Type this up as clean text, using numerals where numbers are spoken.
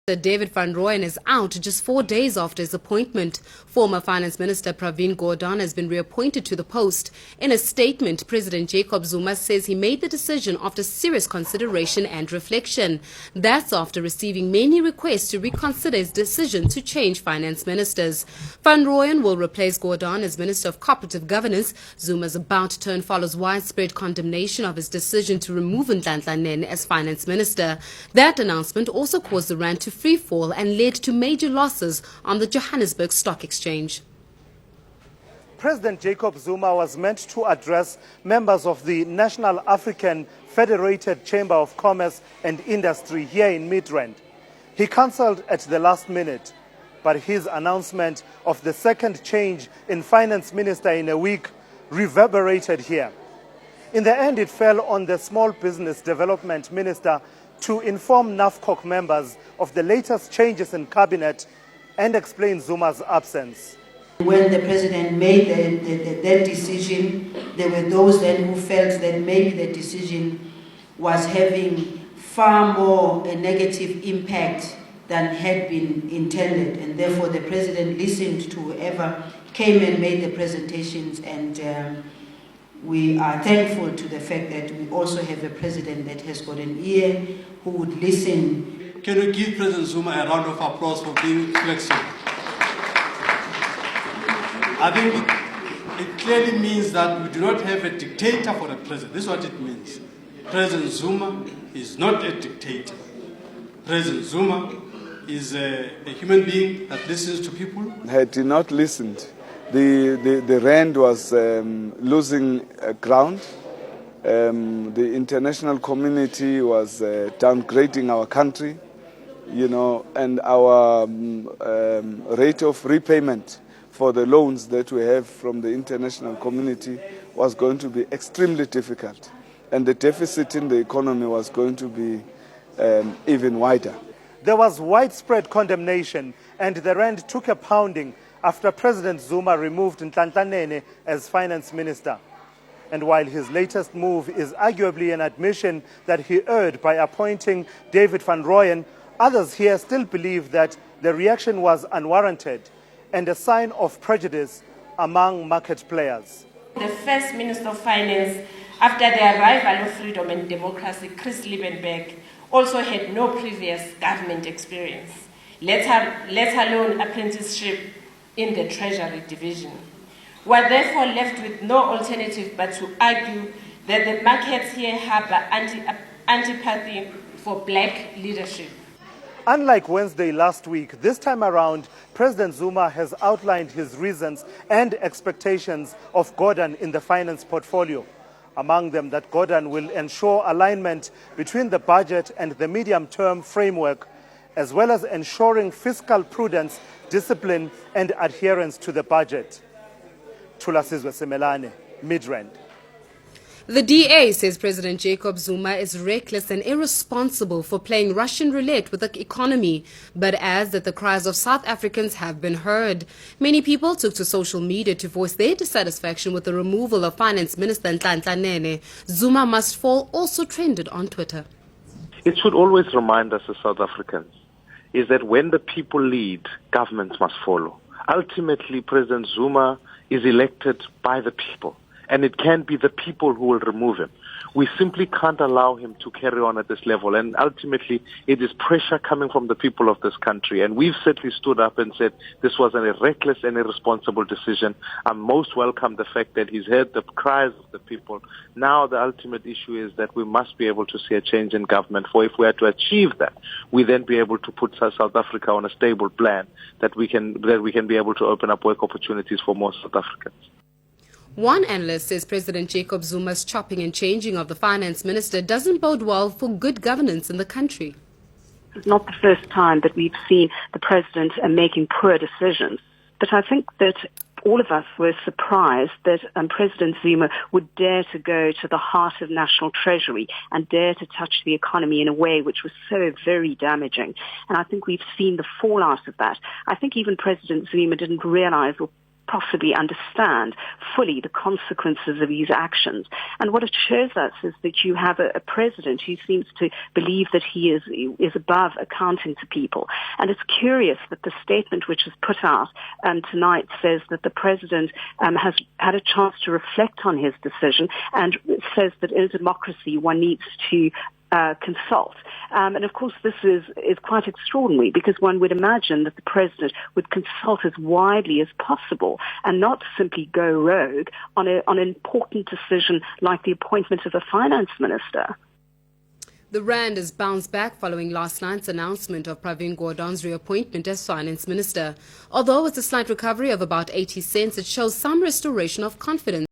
David Van Rooyen is out just 4 days after his appointment. Former Finance Minister Pravin Gordhan has been reappointed to the post. In a statement, President Jacob Zuma says he made the decision after serious consideration and reflection. That's after receiving many requests to reconsider his decision to change finance ministers. Van Rooyen will replace Gordhan as Minister of Cooperative Governance. Zuma's about turn follows widespread condemnation of his decision to remove Mzwanele Manyi as Finance Minister. That announcement also caused the rand to free fall and led to major losses on the Johannesburg Stock Exchange. President Jacob Zuma was meant to address members of the National African Federated Chamber of Commerce and Industry here in Midrand. He cancelled at the last minute, but his announcement of the second change in Finance Minister in a week reverberated here. In the end, it fell on the Small Business Development Minister to inform NAFCOC members of the latest changes in cabinet and explain Zuma's absence. When the president made that decision, there were those then who felt that maybe the decision was having far more a negative impact than had been intended, and therefore the president listened to whoever came and made the presentations, and we are thankful to the fact that we also have a president that has got an ear, who would listen. Can we give President Zuma a round of applause for being flexible? I think it clearly means that we do not have a dictator for a president. This is what it means. President Zuma is not a dictator. President Zuma is a human being that listens to people. Had he not listened, the rand was losing ground. The international community was downgrading our country, and our rate of repayment for the loans that we have from the international community was going to be extremely difficult, and the deficit in the economy was going to be even wider. There was widespread condemnation, and the rand took a pounding after President Zuma removed Mzwanele Manyi as finance minister. And while his latest move is arguably an admission that he erred by appointing David Van Rooyen, others here still believe that the reaction was unwarranted and a sign of prejudice among market players. The first Minister of Finance, after the arrival of Freedom and Democracy, Chris Liebenberg, also had no previous government experience, let alone apprenticeship in the Treasury Division. We are therefore left with no alternative but to argue that the markets here harbor antipathy for black leadership. Unlike Wednesday last week, this time around, President Zuma has outlined his reasons and expectations of Gordhan in the finance portfolio. Among them, that Gordhan will ensure alignment between the budget and the medium-term framework, as well as ensuring fiscal prudence, discipline and adherence to the budget. Philisiwe Mthethwa, Midrand. The DA says President Jacob Zuma is reckless and irresponsible for playing Russian roulette with the economy, but adds that the cries of South Africans have been heard. Many people took to social media to voice their dissatisfaction with the removal of Finance Minister Mzwanele Manyi. Zuma must fall also trended on Twitter. It should always remind us as South Africans is that when the people lead, governments must follow. Ultimately, President Zuma is elected by the people, and it can be the people who will remove him. We simply can't allow him to carry on at this level, and ultimately it is pressure coming from the people of this country, and we've certainly stood up and said this was a reckless and irresponsible decision. I most welcome the fact that he's heard the cries of the people. Now the ultimate issue is that we must be able to see a change in government, for if we are to achieve that, we then be able to put South Africa on a stable plan that we can be able to open up work opportunities for more South Africans. One analyst says President Jacob Zuma's chopping and changing of the finance minister doesn't bode well for good governance in the country. It's not the first time that we've seen the president making poor decisions. But I think that all of us were surprised that President Zuma would dare to go to the heart of national treasury and dare to touch the economy in a way which was so very damaging. And I think we've seen the fallout of that. I think even President Zuma didn't realize or possibly understand fully the consequences of his actions. And what it shows us is that you have a president who seems to believe that he is above accounting to people. And it's curious that the statement which is put out tonight says that the president has had a chance to reflect on his decision and says that in a democracy one needs to consult. And of course this is quite extraordinary, because one would imagine that the president would consult as widely as possible and not simply go rogue on an important decision like the appointment of a finance minister. The rand has bounced back following last night's announcement of Pravin Gordhan's reappointment as finance minister. Although it's a slight recovery of about 80 cents, it shows some restoration of confidence